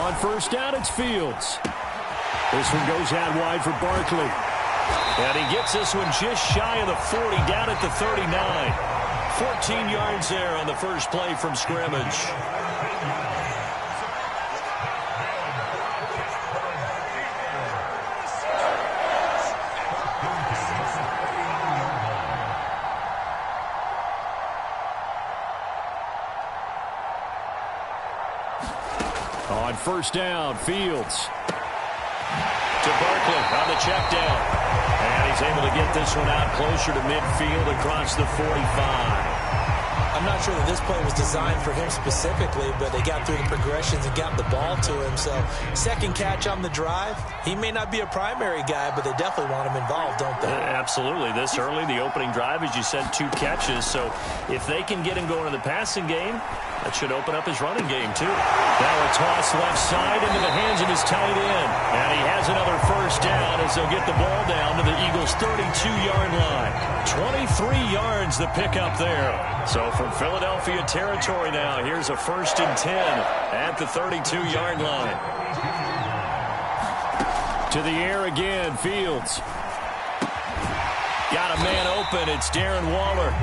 On first down, it's Fields. This one goes out wide for Barkley. And he gets this one just shy of the 40, down at the 39. 14 yards there on the first play from scrimmage. On first down, Fields to Barkley on the check down. And he's able to get this one out closer to midfield across the 45. I'm not sure that this play was designed for him specifically, but they got through the progressions and got the ball to him. So second catch on the drive. He may not be a primary guy, but they definitely want him involved, don't they? Absolutely. This early, the opening drive, as you said, 2 catches. So if they can get him going in the passing game, that should open up his running game, too. Now a toss left side into the hands of his tight end. And he has another first down as they'll get the ball down to the Eagles' 32-yard line. 23 yards the pickup there. So from Philadelphia territory now, here's a 1st and 10 at the 32-yard line. To the air again, Fields. Got a man open. It's Darren Waller.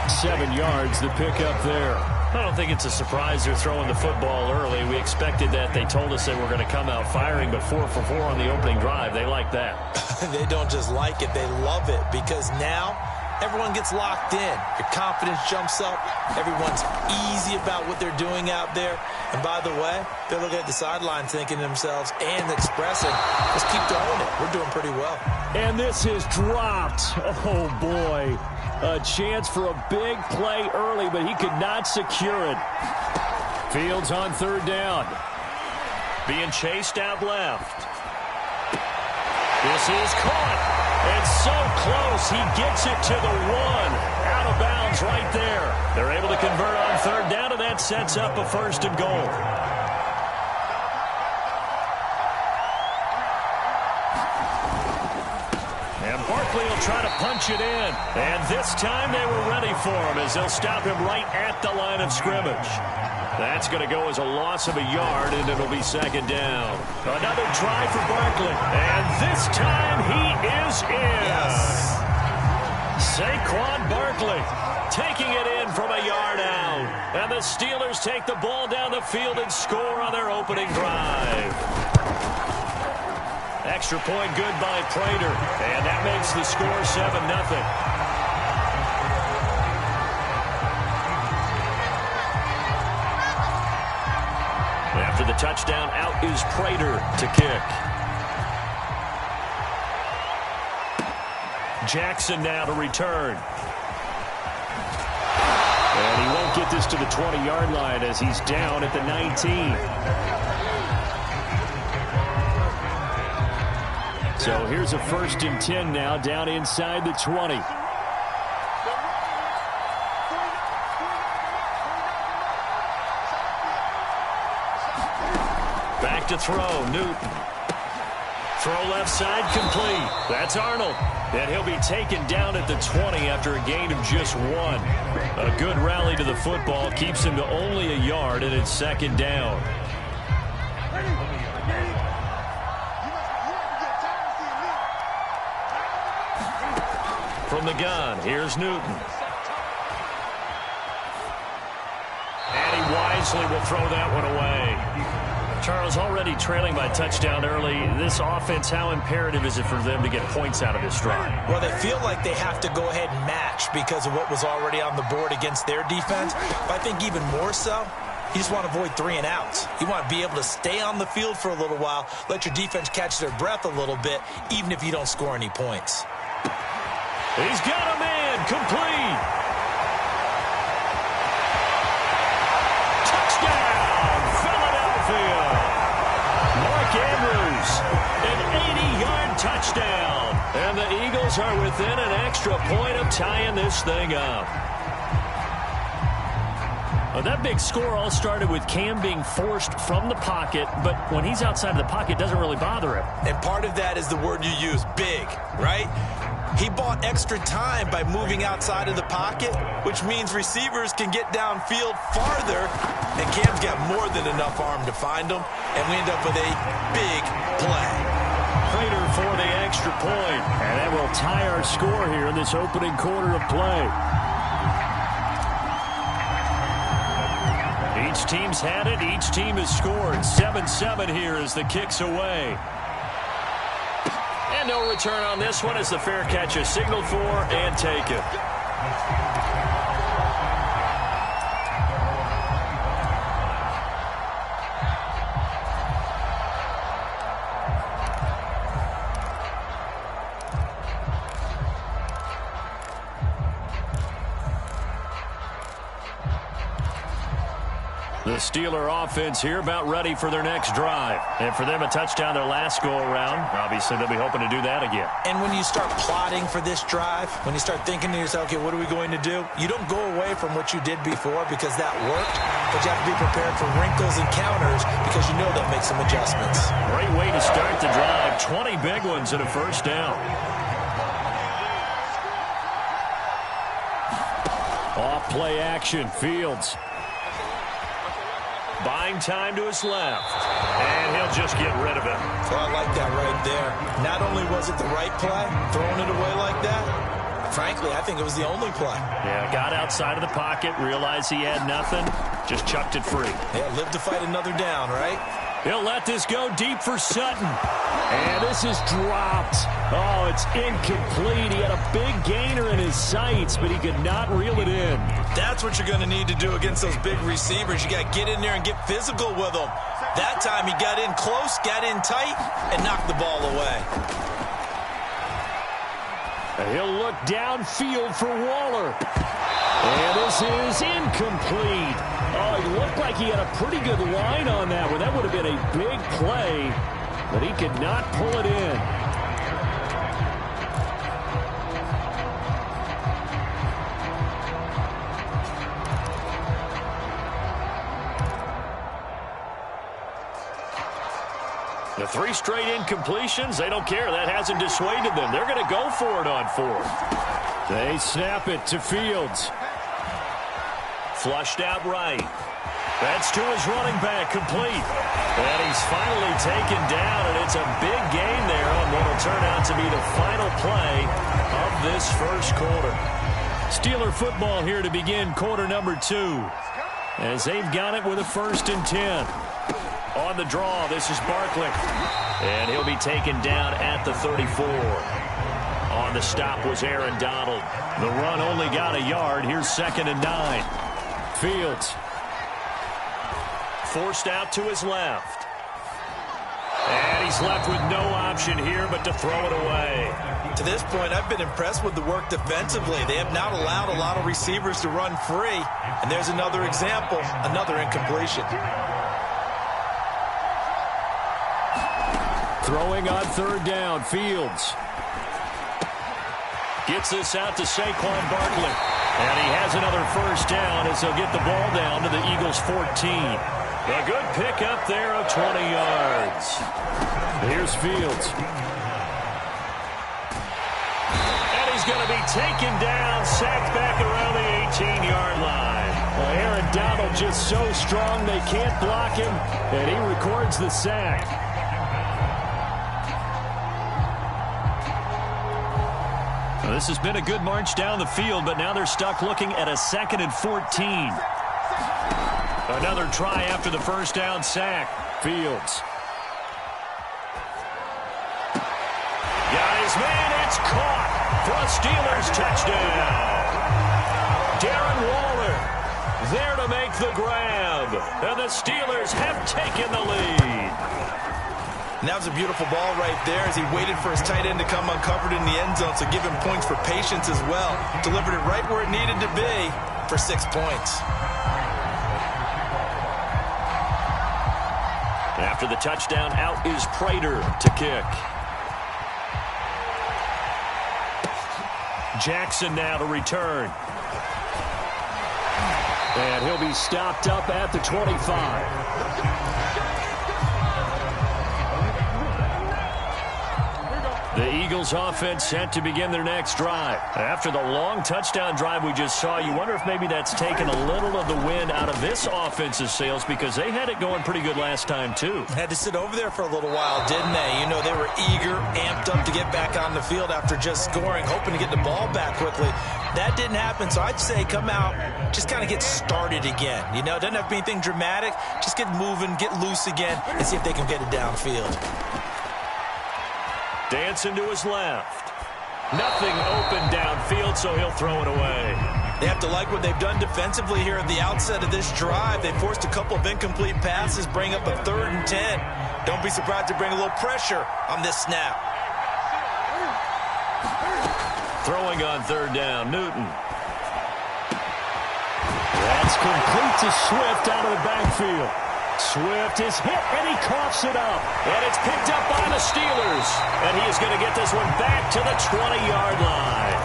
7 yards the pickup there. I don't think it's a surprise they're throwing the football early. We expected that. They told us they were going to come out firing, but 4 for 4 on the opening drive. They like that. They don't just like it. They love it because now everyone gets locked in. Your confidence jumps up. Everyone's easy about what they're doing out there. And by the way, they're looking at the sideline thinking to themselves and expressing, let's keep throwing it. We're doing pretty well. And this is dropped. Oh, boy. A chance for a big play early, but he could not secure it. Fields on 3rd down. Being chased out left. This is caught. It's so close. He gets it to the 1. Out of bounds right there. They're able to convert on 3rd down, and that sets up a 1st and goal. And Barkley will try to punch it in. And this time they were ready for him as they'll stop him right at the line of scrimmage. That's going to go as a loss of a yard, and it'll be 2nd down. Another try for Barkley. And this time he is in. Yes. Saquon Barkley taking it in from a yard out. And the Steelers take the ball down the field and score on their opening drive. Extra point good by Prater. And that makes the score 7-0. After the touchdown, out is Prater to kick. Jackson now to return. And he won't get this to the 20-yard line as he's down at the 19. So here's a 1st and 10 now, down inside the 20. Back to throw, Newton. Throw left side, complete. That's Arnold. And he'll be taken down at the 20 after a gain of just 1. A good rally to the football keeps him to only a yard, and it's 2nd down. From the gun, here's Newton. And he wisely will throw that one away. Charles, already trailing by touchdown early. This offense, how imperative is it for them to get points out of this drive? Well, they feel like they have to go ahead and match because of what was already on the board against their defense. But I think even more so, you just want to avoid 3 and outs. You want to be able to stay on the field for a little while, let your defense catch their breath a little bit, even if you don't score any points. He's got a man, complete. Touchdown, Philadelphia. Mark Andrews, an 80-yard touchdown. And the Eagles are within an extra point of tying this thing up. Well, that big score all started with Cam being forced from the pocket, but when he's outside of the pocket, it doesn't really bother him. And part of that is the word you use, big, right? He bought extra time by moving outside of the pocket, which means receivers can get downfield farther, and Cam's got more than enough arm to find them, and we end up with a big play. Prater for the extra point, and that will tie our score here in this opening quarter of play. Each team's had it. Each team has scored. 7-7 here as the kick's away. And no return on this one as the fair catch is signaled for and taken. The Steeler offense here about ready for their next drive. And for them, a touchdown their last go-around. Obviously, they'll be hoping to do that again. And when you start plotting for this drive, when you start thinking to yourself, okay, what are we going to do? You don't go away from what you did before because that worked, but you have to be prepared for wrinkles and counters because you know they'll make some adjustments. Great way to start the drive. 20 big ones and a first down. Off play action, Fields. Buying time to his left. And he'll just get rid of it. Well, I like that right there. Not only was it the right play, throwing it away like that, frankly, I think it was the only play. Yeah, got outside of the pocket, realized he had nothing, just chucked it free. Yeah, live to fight another down, right? He'll let this go deep for Sutton. And this is dropped. Oh, it's incomplete. He had a big gainer in his sights, but he could not reel it in. That's what you're going to need to do against those big receivers. You got to get in there and get physical with them. That time he got in close, got in tight, and knocked the ball away. He'll look downfield for Waller. And this is incomplete. Oh, it looked like he had a pretty good line on that one. That would have been a big play, but he could not pull it in. The 3 straight incompletions, they don't care. That hasn't dissuaded them. They're going to go for it on 4th. They snap it to Fields. Flushed out right. That's to his running back, complete. And he's finally taken down, and it's a big gain there on what will turn out to be the final play of this first quarter. Steeler football here to begin quarter number 2. As they've got it with a 1st and 10. On the draw, this is Barkley. And he'll be taken down at the 34. On the stop was Aaron Donald. The run only got a yard. Here's 2nd and 9. Fields. Forced out to his left. And he's left with no option here but to throw it away. To this point, I've been impressed with the work defensively. They have not allowed a lot of receivers to run free. And there's another example, another incompletion. Throwing on 3rd down, Fields. Gets this out to Saquon Barkley. And he has another first down as he'll get the ball down to the Eagles' 14. A good pickup there of 20 yards. Here's Fields. And he's going to be taken down, sacked back around the 18-yard line. Well, Aaron Donald just so strong they can't block him, and he records the sack. Well, this has been a good march down the field, but now they're stuck looking at a 2nd and 14. Another try after the first down sack. Fields. Got his man. It's caught for a Steelers touchdown. Darren Waller there to make the grab. And the Steelers have taken the lead. And that was a beautiful ball right there as he waited for his tight end to come uncovered in the end zone, so give him points for patience as well. Delivered it right where it needed to be for 6 points. After the touchdown, out is Prater to kick. Jackson now to return. And he'll be stopped up at the 25. The Eagles offense set to begin their next drive. After the long touchdown drive we just saw, you wonder if maybe that's taken a little of the wind out of this offense's sails because they had it going pretty good last time too. Had to sit over there for a little while, didn't they? You know, they were eager, amped up to get back on the field after just scoring, hoping to get the ball back quickly. That didn't happen, so I'd say come out, just kind of get started again. You know, it doesn't have to be anything dramatic. Just get moving, get loose again, and see if they can get it downfield. Dancing to his left. Nothing open downfield, so he'll throw it away. They have to like what they've done defensively here at the outset of this drive. They forced a couple of incomplete passes, bring up a 3rd and 10. Don't be surprised to bring a little pressure on this snap. Throwing on 3rd down, Newton. That's complete to Swift out of the backfield. Swift is hit, and he coughs it up. And it's picked up by the Steelers. And he is going to get this one back to the 20-yard line.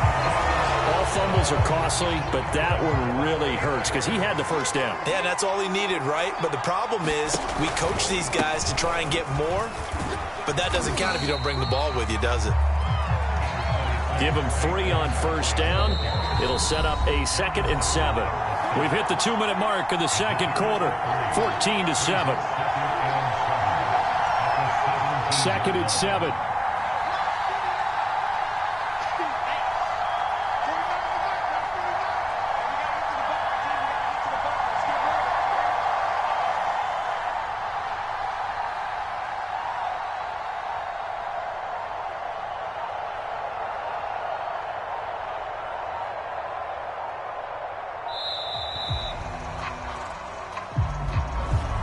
All fumbles are costly, but that one really hurts because he had the first down. Yeah, that's all he needed, right? But the problem is we coach these guys to try and get more, but that doesn't count if you don't bring the ball with you, does it? Give him 3 on first down. It'll set up a 2nd and 7. We've hit the 2-minute mark of the second quarter. 14-7. 2nd and 7.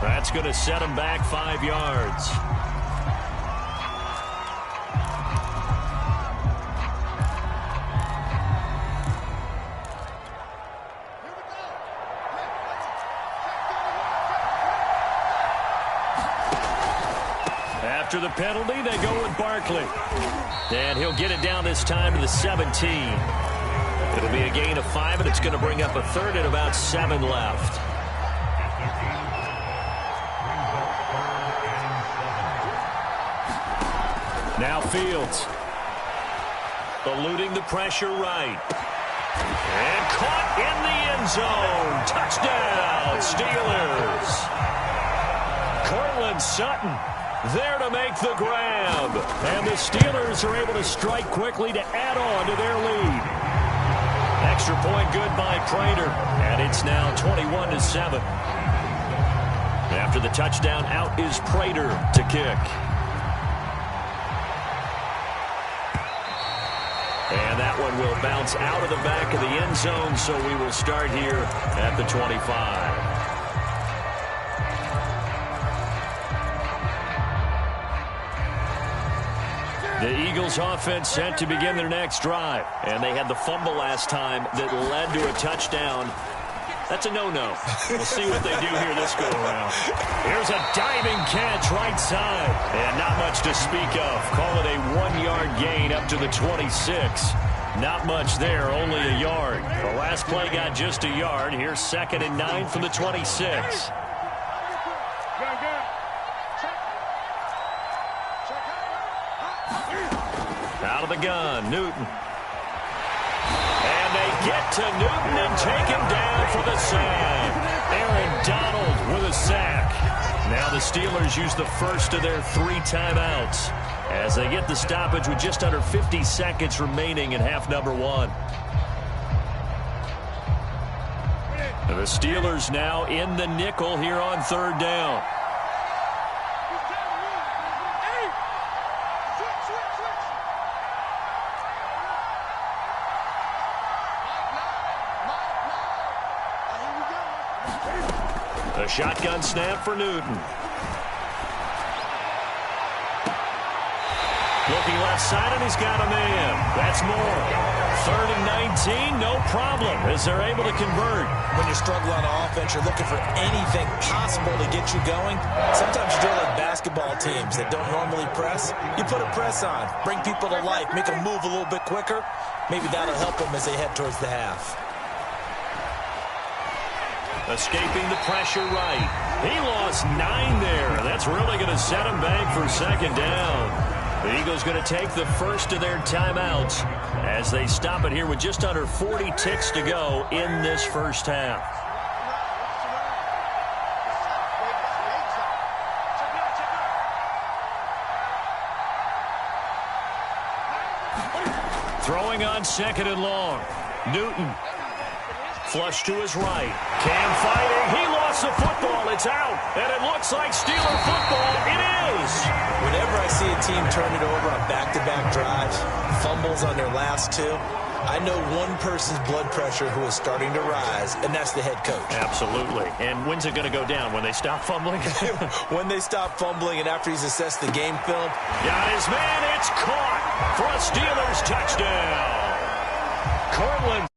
That's going to set him back 5 yards. After the penalty, they go with Barkley. And he'll get it down this time to the 17. It'll be a gain of 5, and it's going to bring up a 3rd and about 7 left. Now Fields. Eluding the pressure right. And caught in the end zone. Touchdown, Steelers. Cortland Sutton there to make the grab. And the Steelers are able to strike quickly to add on to their lead. Extra point good by Prater. And it's now 21-7. After the touchdown, out is Prater to kick. And that one will bounce out of the back of the end zone, so we will start here at the 25. The Eagles offense set to begin their next drive. And they had the fumble last time that led to a touchdown. That's a no-no. We'll see what they do here this go-around. Here's a diving catch right side. And not much to speak of. Call it a 1-yard gain up to the 26. Not much there, only a yard. The last play got just a yard. Here's 2nd and 9 from the 26. Out of the gun, Newton. And they get to Newton and take him down for the sack. Aaron Donald with a sack. Now the Steelers use the first of their 3 timeouts as they get the stoppage with just under 50 seconds remaining in half number 1. The Steelers now in the nickel here on 3rd down. A shotgun snap for Newton. Looking left side, and he's got a man. That's more. 3rd and 19, no problem, as they're able to convert. When you struggle on offense, you're looking for anything possible to get you going. Sometimes you do it like basketball teams that don't normally press. You put a press on, bring people to life, make them move a little bit quicker. Maybe that'll help them as they head towards the half. Escaping the pressure right. He lost 9 there. That's really going to set him back for 2nd down. The Eagles going to take the first of their timeouts as they stop it here with just under 40 ticks to go in this first half. Throwing on second and long. Newton. Flush to his right. Cam fighting. He lost the football. It's out. And it looks like Steeler football. It is. Whenever I see a team turn it over on back-to-back drives, fumbles on their last two, I know one person's blood pressure who is starting to rise, and that's the head coach. Absolutely. And when's it going to go down? When they stop fumbling? When they stop fumbling and after he's assessed the game film. Got his man. It's caught for a Steelers touchdown. Cortland.